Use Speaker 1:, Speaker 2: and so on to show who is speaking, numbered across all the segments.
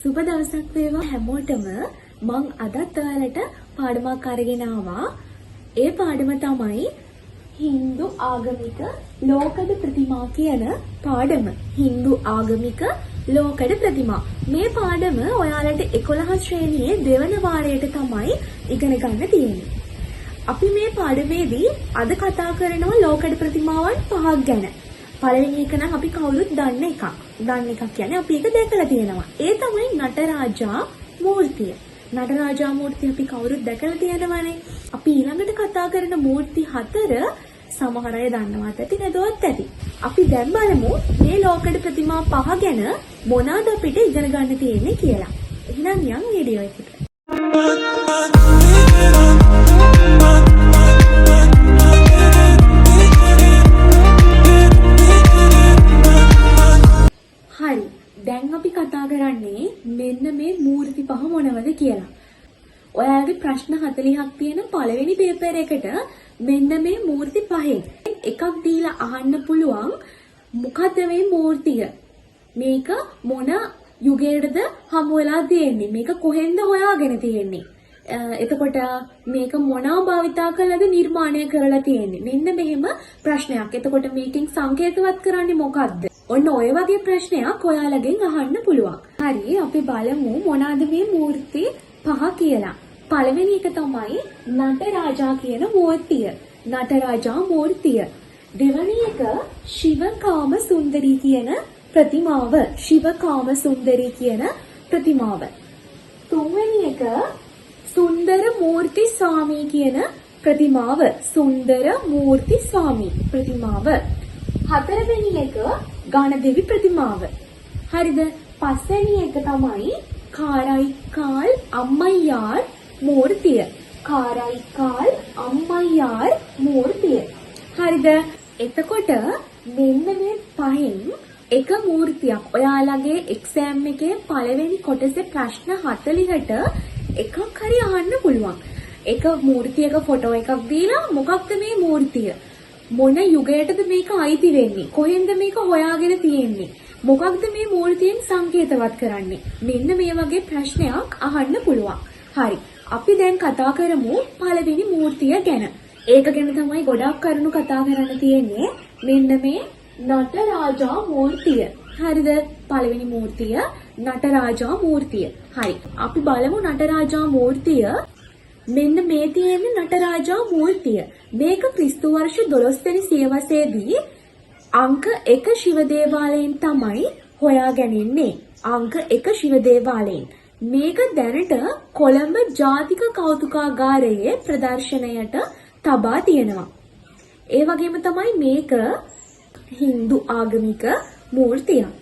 Speaker 1: සුබ දවසක් වේවා හැමෝටම. මං අදත් ඔයාලට පාඩමක් අරගෙන ආවා. ඒ පාඩම තමයි හින්දු ආගමික ලෝකඩ ප්‍රතිමා කියන පාඩම. හින්දු ආගමික ලෝකඩ ප්‍රතිමා. මේ පාඩම ඔයාලට 11 ශ්‍රේණියේ දෙවන වාරයට තමයි ඉගෙන ගන්න තියෙන්නේ. අපි මේ පාඩමේදී අද කතා කරනවා ලෝකඩ ප්‍රතිමාවන් 5ක් ගැන. පළවෙනි එක නම් අපි කවුරුත් දන්න එකක්. දන්න එකක් කියන්නේ අපි ඒක දැකලා තියෙනවා. ඒ තමයි නටරාජා මූර්තිය. නටරාජා මූර්තිය අපි කවුරුත් දැකලා තියෙනවානේ. අපි ඊළඟට කතා කරන මූර්ති 4 සමහර අය දන්නවත් ඇති නැදවත් ඇති. අපි දැන් බලමු මේ ලෝකඩ ප්‍රතිමා 5 ගැන මොනවාද අපිට ඉගෙන ගන්න තියෙන්නේ කියලා. එහෙනම් යන් වීඩියෝ එකට. හරි. දැන් අපි කතා කරන්නේ මෙන්න මේ මූර්ති පහ මොනවද කියලා. ඔයාලගේ ප්‍රශ්න 40ක් තියෙන පළවෙනි පේපර් එකට මෙන්න මේ මූර්ති පහෙන් එකක් දීලා අහන්න පුළුවන් මොකද මේ මූර්තිය? මේක මොන යුගයකටද හමු වෙලා තියෙන්නේ? මේක කොහෙන්ද හොයාගෙන තියෙන්නේ? එතකොට මේක මොනවා භාවිතා කරලාද නිර්මාණය කරලා තියෙන්නේ? මෙන්න මෙහෙම ප්‍රශ්නයක්. එතකොට මේකෙන් සංකේතවත් කරන්නේ මොකද්ද? ඔන්න ඔය වගේ ප්‍රශ්නයක් ඔයාලගෙන් අහන්න පුළුවන්. හරි, අපි බලමු මොනවාද මේ මූර්ති පහ කියලා. පළවෙනි එක තමයි නටරාජා කියන මූර්තිය. නටරාජා මූර්තිය. දෙවෙනි එක ශිවකාම සුන්දරී කියන ප්‍රතිමාව. ශිවකාම සුන්දරී කියන ප්‍රතිමාව. තුන්වෙනි එක සුන්දර මූර්ති ස්වාමී කියන ප්‍රතිමාව. සුන්දර මූර්ති ස්වාමී ප්‍රතිමාව. හතරවෙනි එක ගණදෙවි ප්‍රතිමාව. හරිද? පස්වෙනි එක තමයි කාරයිකාල් අම්මයියාර් මූර්තිය. කාරයිකාල් අම්මයියාර් මූර්තිය. හරිද? එතකොට මෙන්න මේ පහෙන් එක මූර්තියක් ඔයාලගේ එක්සෑම් එකේ පළවෙනි කොටසේ ප්‍රශ්න 40ට එකක් හරි අහන්න පුළුවන්. එක මූර්තියක ෆොටෝ එකක් දීලා මොකක්ද මේ මූර්තිය? මොන යුගයටද මේක අයිති වෙන්නේ? කොහෙන්ද මේක හොයාගෙන තියෙන්නේ? මොකක්ද මේ මූර්තියෙන් සංකේතවත් කරන්නේ? මෙන්න මේ වගේ ප්‍රශ්නයක් අහන්න පුළුවන්. හරි. අපි දැන් කතා කරමු පළවෙනි මූර්තිය ගැන. ඒක ගැන තමයි ගොඩක් කරුණු කතා කරන්න තියෙන්නේ. මෙන්න මේ නටරාජා මූර්තිය. හරිද? පළවෙනි මූර්තිය නටරාජා මූර්තිය. හරි. අපි බලමු නටරාජා මූර්තිය. මෙන්න මේ තියෙන නටරාජා මූර්තිය. මේක ක්‍රිස්තු වර්ෂ 12 වෙනි සියවසේදී අංක 1 ශිව දේවාලයෙන් තමයි හොයාගැනෙන්නේ. අංක 1 ශිව දේවාලයෙන්. මේක දැනට කොළඹ ජාතික කෞතුකාගාරයේ ප්‍රදර්ශනයට තබා තියෙනවා. ඒ වගේම තමයි මේක හින්දු ආගමික මූර්තියක්.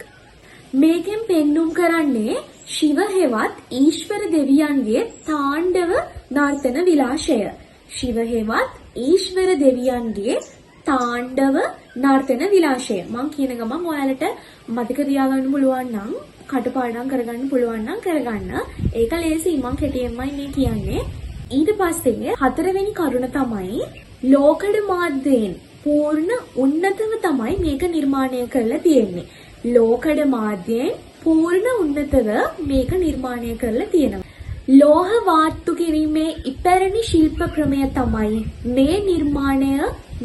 Speaker 1: මේකෙන් පෙන්눔 කරන්නේ ශිව හෙවත් ඊශ්වර දෙවියන්ගේ තාණ්ඩව නර්තන විලාශය. ශිව හෙවත් ඊශ්වර දෙවියන්ගේ තාණ්ඩව නර්තන විලාශය. මම කියන ගමන් ඔයාලට මතක තියාගන්න පුළුවන් නම් කටපාඩම් කරගන්න පුළුවන් නම් කරගන්න. ඒක ලේසි. මම කෙටියෙන්මයි මේ කියන්නේ. ඊට පස්සේ හතරවෙනි කරුණ තමයි ලෝකඩ මාධ්‍යයෙන් පූර්ණ උන්නතව තමයි මේක නිර්මාණය කරලා තියෙන්නේ. ලෝකඩ මාධ්‍යයෙන් පූර්ණ උන්නතව මේක නිර්මාණය කරලා තියෙනවා. ලෝහ වාට්ටු කිරීමේ ඉපැරණි ශිල්ප ක්‍රමය තමයි මේ නිර්මාණය,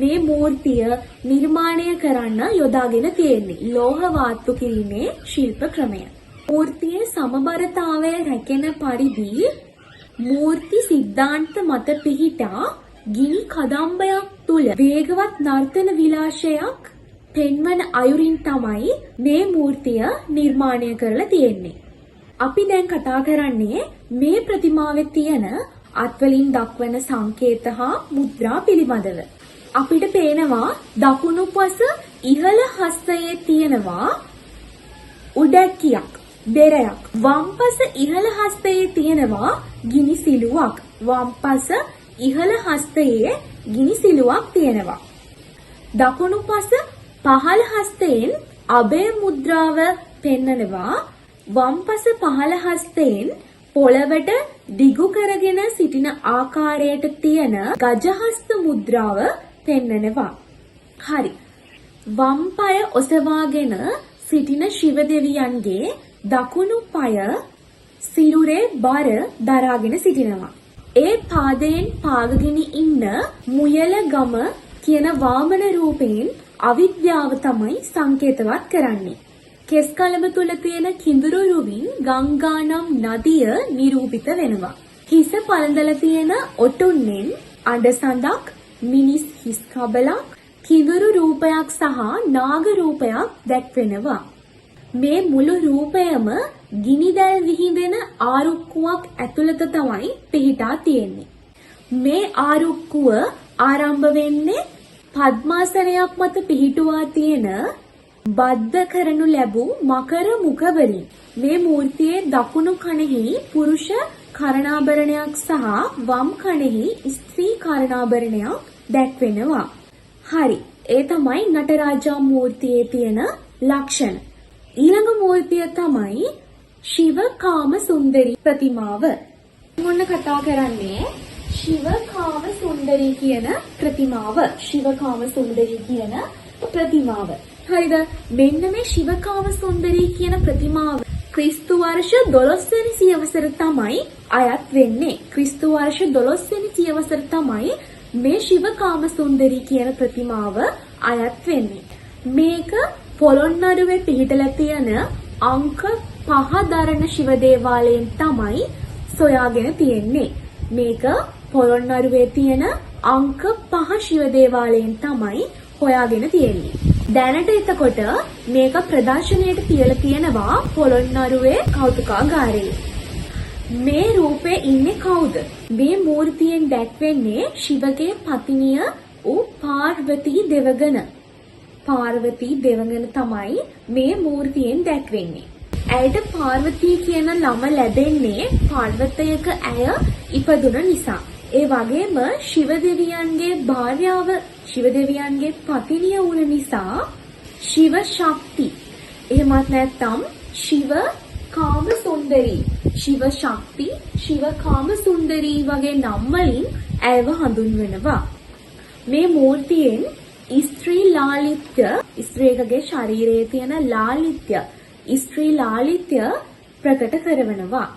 Speaker 1: මේ මූර්තිය නිර්මාණය කරන්න යොදාගෙන තියෙන්නේ. ලෝහ වාට්ටු කිරීමේ ශිල්ප ක්‍රමය. මූර්තියේ සමබරතාවය රැකෙන පරිදි මූර්ති සිද්ධාන්ත මත පිහිටා ගිනි කදම්බයක් තුල වේගවත් නර්තන විලාශයක් පෙන්වන අයුරින් තමයි මේ මූර්තිය නිර්මාණය කරලා තියෙන්නේ. අපි දැන් කතා කරන්නේ මේ ප්‍රතිමාවේ තියෙන අත්වලින් දක්වන සංකේත හා මුද්‍රා පිළිබඳව. අපිට පේනවා දකුණු පස ඉහළ හස්තයේ තියෙනවා උඩැක්කියක්, බෙරයක්. වම් පස ඉහළ හස්තයේ තියෙනවා ගිනි සිලුවක්. වම් පස ඉහළ හස්තයේ ගිනි සිලුවක් තියෙනවා. දකුණු පස පහළ හස්තයෙන් අභය මුද්‍රාව පෙන්නනවා. වම් පස පහළ හස්තයෙන් පොළවට දිගු කරගෙන සිටින ආකාරයට තියෙන ගජහස්ත මුද්‍රාව පෙන්නනවා. හරි. වම් පාය ඔසවාගෙන සිටින ශිව දෙවියන්ගේ දකුණු පාය සිරුරේ බර දරාගෙන සිටිනවා. ඒ පාදයෙන් පාගගෙන ඉන්න මුයල ගම කියන වාමන රූපයෙන් අවිද්‍යාව තමයි සංකේතවත් කරන්නේ. කෙස් කලඹ තුල තියෙන කිඳුරු රුවින් ගංගා නම් නදිය නිරූපිත වෙනවා. හිස පළඳලා තියෙන ඔටුන්නෙන් අඬසඳක්, මිනිස් හිස් කබලක්, කිඳුරු රූපයක් සහ නාග රූපයක් දැක්වෙනවා. මේ මුළු රූපයම ගිනිදැල් විහිදෙන ආරුක්කුවක් ඇතුළත තමයි පිහිටා තියෙන්නේ. මේ ආරුක්කුව ආරම්භ වෙන්නේ පద్මාසනයක් මත පිහිටුවා තියෙන බද්ධ කරනු ලැබූ මකර මුඛ වලින්. මේ මූර්තියේ දකුණු කනෙහි පුරුෂ කරණාභරණයක් සහ වම් කනෙහි ස්ත්‍රී කරණාභරණයක් දැක්වෙනවා. හරි. ඒ තමයි නටරාජා මූර්තියේ තියෙන ලක්ෂණ. ඊළඟ මූර්තිය තමයි ශිව කාම සුන්දරී ප්‍රතිමාව. මොන්න කතා කරන්නේ ශිව කාම සුන්දරී කියන ප්‍රතිමාව. ශිව කාම සුන්දරී කියන ප්‍රතිමාව. හරිද? මෙන්න මේ ශිව කාම සුන්දරී කියන ප්‍රතිමාව ක්‍රිස්තු වර්ෂ 12 වෙනි සියවසර තමයි අයත් වෙන්නේ. ක්‍රිස්තු වර්ෂ 12 වෙනි සියවසර තමයි මේ ශිව කාම සුන්දරී කියන ප්‍රතිමාව අයත් වෙන්නේ. මේක පොළොන්නරුවේ පිහිටලා තියෙන අංක 5 දරන ශිව දේවාලයෙන් තමයි සොයාගෙන තියෙන්නේ. මේක පොළොන්නරුවේ තියෙන අංක 5 ශිව දේවාලයෙන් තමයි හොයාගෙන තියෙන්නේ. දැනට එතකොට මේක ප්‍රදර්ශනයට තියලා තියෙනවා පොළොන්නරුවේ කෞතුකාගාරයේ. මේ රූපේ ඉන්නේ කවුද? මේ මූර්තියෙන් දැක්වෙන්නේ ශිවගේ පත්නිය වූ පාර්වතී දෙවගණ. පාර්වතී දෙවගණ තමයි මේ මූර්තියෙන් දැක්වෙන්නේ. ඇයට පාර්වතී කියන නම ලැබෙන්නේ පාර්වතයක ඇය ඉපදුන නිසා. ඒ වගේම ශිව දෙවියන්ගේ භාර්යාව ශිව දෙවියන්ගේ පතිනිය වුණ නිසා ශිව ශක්ති එහෙමත් නැත්නම් ශිව කාම සුන්දරී, ශිව ශක්ති, ශිව කාම සුන්දරී වගේ නම් වලින් ඇයව හඳුන්වනවා. මේ මූර්තියෙන් ස්ත්‍රී ලාලිත්‍ය, ස්ත්‍රියකගේ ශරීරයේ තියෙන ලාලිත්‍ය, ස්ත්‍රී ලාලිත්‍ය ප්‍රකට කරනවා.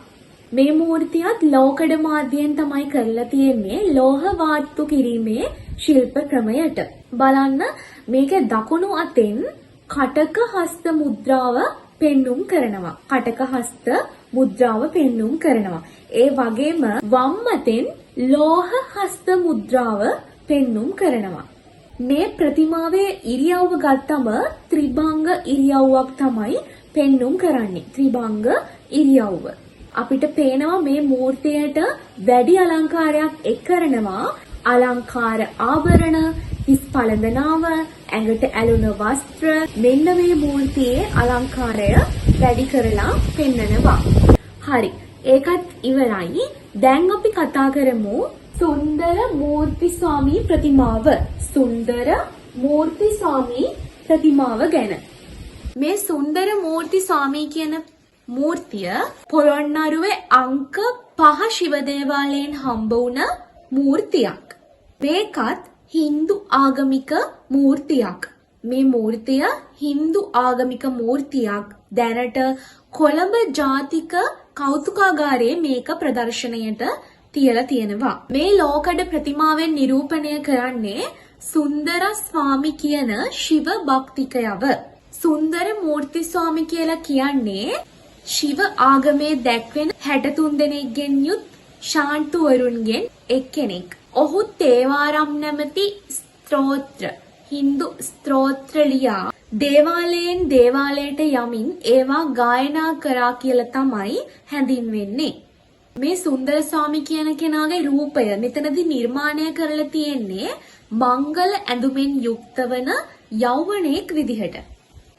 Speaker 1: මේ මූර්තියත් ලෝකඩ මාධ්‍යයෙන් තමයි කරලා තියෙන්නේ ලෝහ වාට්ටු කිරීමේ ශිල්ප ක්‍රමයට. බලන්න මේක දකුණු අතෙන් කටක හස්ත මුද්‍රාව පෙන්눔 කරනවා. කටක හස්ත මුද්‍රාව පෙන්눔 කරනවා. ඒ වගේම වම් අතෙන් ලෝහ හස්ත මුද්‍රාව පෙන්눔 කරනවා. මේ ප්‍රතිමාවේ ඉරියව්ව ගත්තම ත්‍රිභංග ඉරියව්වක් තමයි පෙන්눔 කරන්නේ. ත්‍රිභංග ඉරියව්ව. අපිට පේනවා මේ මූර්තියට වැඩි අලංකාරයක් එක් කරනවා. අලංකාර ආභරණ, හිස් පළඳනාව, ඇඟට ඇලුන වස්ත්‍ර, මෙන්න මේ මූර්තියේ අලංකාරය වැඩි කරලා පෙන්නනවා. හරි. ඒකත් ඉවරයි. දැන් අපි කතා කරමු සුන්දර මූර්ති ස්වාමී ප්‍රතිමාව. සුන්දර මූර්ති ස්වාමී ප්‍රතිමාව ගැන. මේ සුන්දර මූර්ති ස්වාමී කියන මූර්තිය පොළොන්නරුවේ අංක 5 ශිව දේවාලයෙන් හම්බ වුණ මූර්තියක්. මේකත් හින්දු ආගමික මූර්තියක්. මේ මූර්තිය හින්දු ආගමික මූර්තියක්. දැනට කොළඹ ජාතික කෞතුකාගාරයේ මේක ප්‍රදර්ශනයට තියලා තියෙනවා. මේ ලෝකඩ ප්‍රතිමාවෙන් නිරූපණය කරන්නේ සුන්දර ස්වාමි කියන ශිව භක්තිකයව. සුන්දර මූර්ති ස්වාමි කියලා කියන්නේ ශිව ආගමේ දැක්වෙන 63 දෙනෙක්ගෙන් යුත් ශාන්තුවරුන්ගෙන් එක්කෙනෙක්. ඔහු තේවාරම් නැමැති ස්තෝත්‍ර, හින්දු ස්තෝත්‍ර ලියා දේවාලයෙන් දේවාලයට යමින් ඒවා ගායනා කරා කියලා තමයි හැඳින්වෙන්නේ. මේ සුන්දර ස්වාමි කියන කෙනාගේ රූපය මෙතනදී නිර්මාණය කරලා තියෙන්නේ මංගල ඇඳුමින් යුක්ත වන යෞවනයෙක් විදිහට.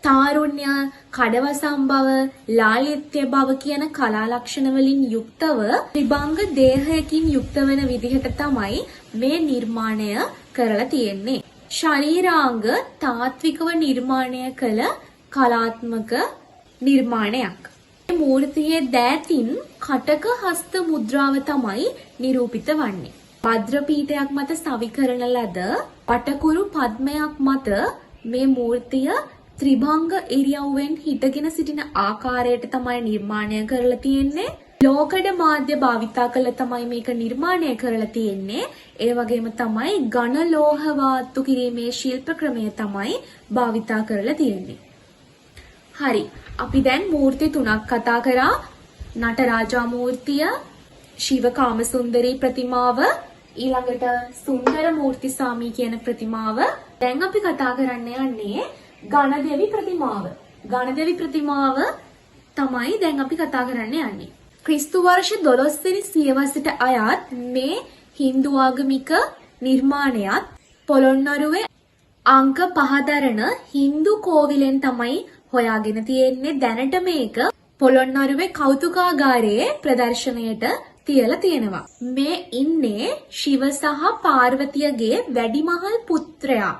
Speaker 1: තාරුණ්‍ය, කඩවසම් බව, ලාලිත්‍ය බව කියන කලා ලක්ෂණ වලින් යුක්තව ත්‍රිභංග දේහයකින් යුක්ත වෙන විදිහට තමයි මේ නිර්මාණය කරලා තියෙන්නේ. ශරීරාංග තාත්විකව නිර්මාණය කළ කලාත්මක නිර්මාණයක්. මේ මූර්තියේ දෑතින් කටක හස්ත මුද්‍රාව තමයි නිරූපිත වන්නේ. භද්‍ර පීඨයක් මත සවි කරන ලද පටකුරු පද්මයක් මත මේ මූර්තිය ත්‍රිභංග ඉරියව්වෙන් හිටගෙන සිටින ආකාරයට තමයි නිර්මාණය කරලා තියෙන්නේ. ලෝකඩ මාධ්‍ය භාවිතා කළ තමයි මේක නිර්මාණය කරලා තියෙන්නේ. ඒ වගේම තමයි ඝන ලෝහ වාත්තු කිරීමේ ශිල්ප ක්‍රමය තමයි භාවිතා කරලා තියෙන්නේ. හරි. අපි දැන් මූර්ති තුනක් කතා කරා. නටරාජා මූර්තිය, ශිව කාමසුන්දරී ප්‍රතිමාව, ඊළඟට සුන්දර මූර්ති සාමී කියන ප්‍රතිමාව. දැන් අපි කතා කරන්න යන්නේ ගණදෙවි ප්‍රතිමාව. ගණදෙවි ප්‍රතිමාව තමයි දැන් අපි කතා කරන්න යන්නේ. ක්‍රිස්තු වර්ෂ 12 වෙනි සියවසට අයත් මේ Hindu ආගමික නිර්මාණයත් පොළොන්නරුවේ අංක 5 දරන Hindu කෝවිලෙන් තමයි හොයාගෙන තියෙන්නේ. දැනට මේක පොළොන්නරුවේ කෞතුකාගාරයේ ප්‍රදර්ශනයට තියලා තියෙනවා. මේ ඉන්නේ ශිව සහ පාර්වතියගේ වැඩිමහල් පුත්‍රයා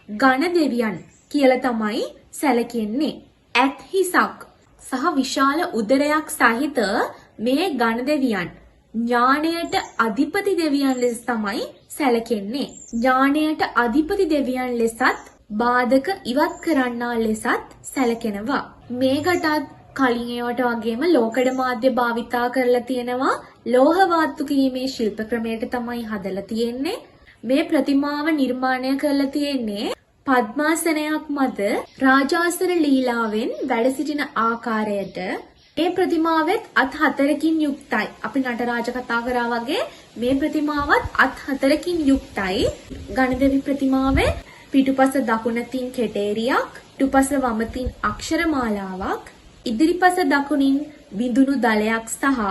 Speaker 1: ගණදෙවියන් කියලා තමයි සැලකෙන්නේ. ඇත් හිසක් සහ විශාල උදරයක් සහිත මේ ගණදෙවියන් ඥාණයට අධිපති දෙවියන් ලෙස තමයි සැලකෙන්නේ. ඥාණයට අධිපති දෙවියන් ලෙසත් බාධක ඉවත් කරන්නා ලෙසත් සැලකෙනවා. මේකටත් කලින් ඒවට වගේම ලෝකඩ මාධ්‍ය භාවිතා කරලා තියෙනවා. ලෝහ වාත්තු කිරීමේ ශිල්ප ක්‍රමයට තමයි හදලා තියෙන්නේ. මේ ප්‍රතිමාව නිර්මාණය කරලා තියෙන්නේ පద్මාසනයක් මත රාජාසන ලීලාවෙන් වැඩ සිටින ආකාරයට. මේ ප්‍රතිමාවෙත් අත් 4කින් යුක්තයි. අපි නටරාජ කතා කරා වගේ මේ ප්‍රතිමාවත් අත් 4කින් යුක්තයි. ගණදෙවි ප්‍රතිමාවේ පිටුපස දකුණතින් කෙටේරියක්, පිටුපස වමතින් අක්ෂරමාලාවක්, ඉදිරිපස දකුණින් බිඳුණු දලයක් සහ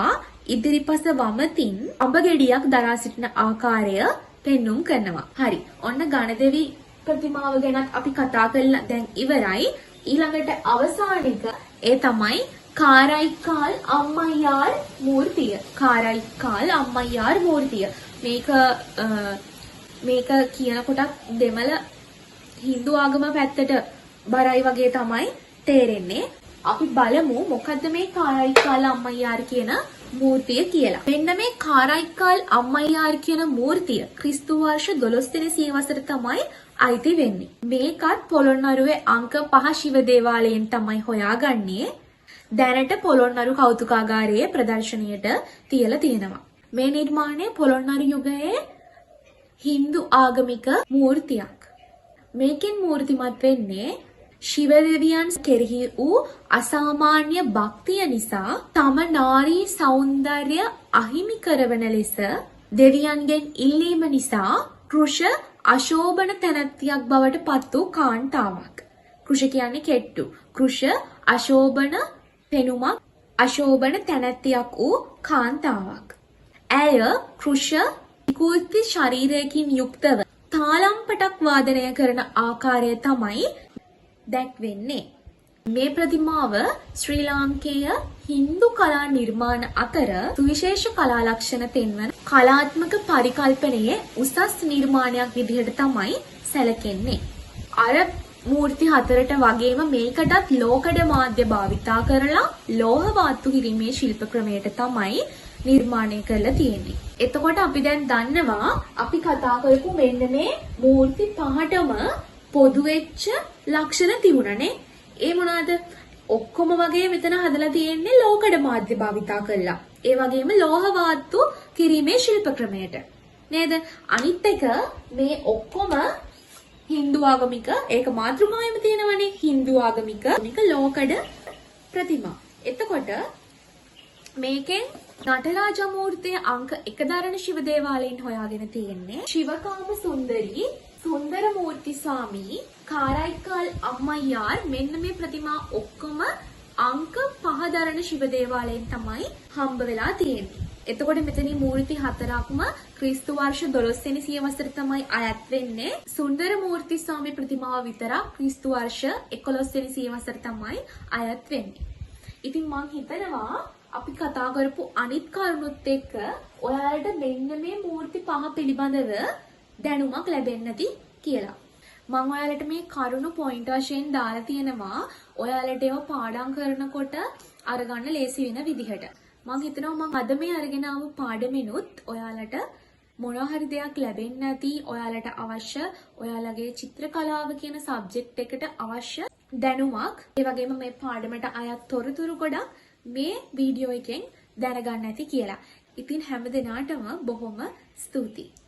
Speaker 1: ඉදිරිපස වමතින් අඹගෙඩියක් දරා සිටින ආකාරය පෙන්눔 කරනවා. හරි. ඔන්න ගණදෙවි ප්‍රතිමාව ගැනත් අපි කතා කරලා දැන් ඉවරයි. ඊළඟට අවසානික ඒ තමයි කාරයිකාල් අම්මයාර් මූර්තිය. කාරයිකාල් අම්මයාර් මූර්තිය. මේක කියනකොටත් දෙමළ Hindu ආගම පැත්තට බරයි වගේ තමයි තේරෙන්නේ. අපි බලමු මොකද්ද මේ කාරයිකාල් අම්මයාර් කියන මූර්තිය කියලා. මෙන්න මේ කාරයිකාල් අම්මයාර් කියන මූර්තිය ක්‍රිස්තු වර්ෂ 12 වෙනි සියවසට තමයි අයිති වෙන්නේ. මේකත් පොළොන්නරුවේ අංක 5 ශිව දේවාලයෙන් තමයි හොයාගන්නේ. දැනට පොළොන්නරු කෞතුකාගාරයේ ප්‍රදර්ශනයට තියලා තියෙනවා. මේ නිර්මාණය පොළොන්නරු යුගයේ Hindu ආගමික මූර්තියක්. මේකෙන් මූර්තිමත් වෙන්නේ ශිව දෙවියන් කෙරෙහි වූ අසාමාන්‍ය භක්තිය නිසා තම නාරී සෞන්දර්ය අහිමි කරවන ලෙස දෙවියන්ගෙන් ඉල්ලීම නිසා කෘෂ අශෝභන තැනැත්තියක් බවට පත් වූ කාන්තාවක්. කෘෂ කියන්නේ කෙට්ටු. කෘෂ අශෝභන පෙනුමක්, අශෝභන තැනැත්තියක් වූ කාන්තාවක්. ඇය කෘෂ විකෘති ශරීරයකින් යුක්තව තාලම්පටක් වාදනය කරන ආකාරය තමයි දැක්වෙන්නේ. මේ ප්‍රතිමාව ශ්‍රී ලාංකේය Hindu කලා නිර්මාණ අතර සුවිශේෂ කලා ලක්ෂණ පෙන්වන කලාත්මක පරිකල්පනයේ උසස් නිර්මාණයක් විදිහට තමයි සැලකෙන්නේ. අර මූර්ති හතරට වගේම මේකටත් ලෝකඩ මාධ්‍ය භාවිතා කරලා ලෝහ වාත්තු කිරීමේ ශිල්ප ක්‍රමයට තමයි නිර්මාණය කරලා තියෙන්නේ. එතකොට අපි දැන් දන්නවා අපි කතා කරපු මෙන්න මේ මූර්ති පහටම පොදු වෙච්ච ලක්ෂණ තිබුණනේ. ඒ මොනවාද? ඔක්කොම වගේ මෙතන හදලා තියෙන්නේ ලෝකඩ මාධ්‍ය භාවිතා කරලා. ඒ වගේම ලෝහ වාත්තු කිරීමේ ශිල්ප ක්‍රමයට. නේද? අනිත් එක මේ ඔක්කොම Hindu ආගමික ඒක මාතෘකාවෙම තියෙනවනේ Hindu ආගමික මේක ලෝකඩ ප්‍රතිමා. එතකොට මේකෙන් නටරාජ මූර්තිය අංක 1 දරන ශිව දේවාලයෙන් හොයාගෙන තියෙන්නේ ශිවකාම සුන්දරී, සුන්දර මූර්ති ස්වාමී, කාරයිකාල් අම්මයාර් මෙන්න මේ ප්‍රතිමා ඔක්කොම අංක 5 දරන ශිව දේවාලයෙන් තමයි හම්බ වෙලා තියෙන්නේ. එතකොට මෙතන මූර්ති හතරක්ම ක්‍රිස්තු වර්ෂ 12 වෙනි සියවසට තමයි අයත් වෙන්නේ. සුන්දර මූර්ති ස්වාමී ප්‍රතිමාව විතරක් ක්‍රිස්තු වර්ෂ 11 වෙනි සියවසට තමයි අයත් වෙන්නේ. ඉතින් මම හිතනවා අපි කතා කරපු අනිත් කරුණුත් එක්ක ඔයාලට මෙන්න මේ මූර්ති පහ පිළිබඳව දැනුමක් ලැබෙන්නේ නැති කියලා. මම ඔයාලට මේ කරුණු පොයින්ට් වශයෙන් දාලා තියෙනවා. ඔයාලට ඒව පාඩම් කරනකොට අරගන්න ලේසි වෙන විදිහට. මම හිතනවා මම අද මේ අරගෙන ආව පාඩමිනුත් ඔයාලට මොනවා හරි දෙයක් ලැබෙන්නේ නැති ඔයාලට අවශ්‍ය ඔයාලගේ චිත්‍රකලාව කියන සබ්ජෙක්ට් එකට අවශ්‍ය දැනුමක් ඒ වගේම මේ පාඩමට අයත් තොරතුරු ගොඩක් මේ වීඩියෝ එකෙන් දැනගන්න ඇති කියලා. ඉතින් හැම දිනාටම බොහොම ස්තුතියි.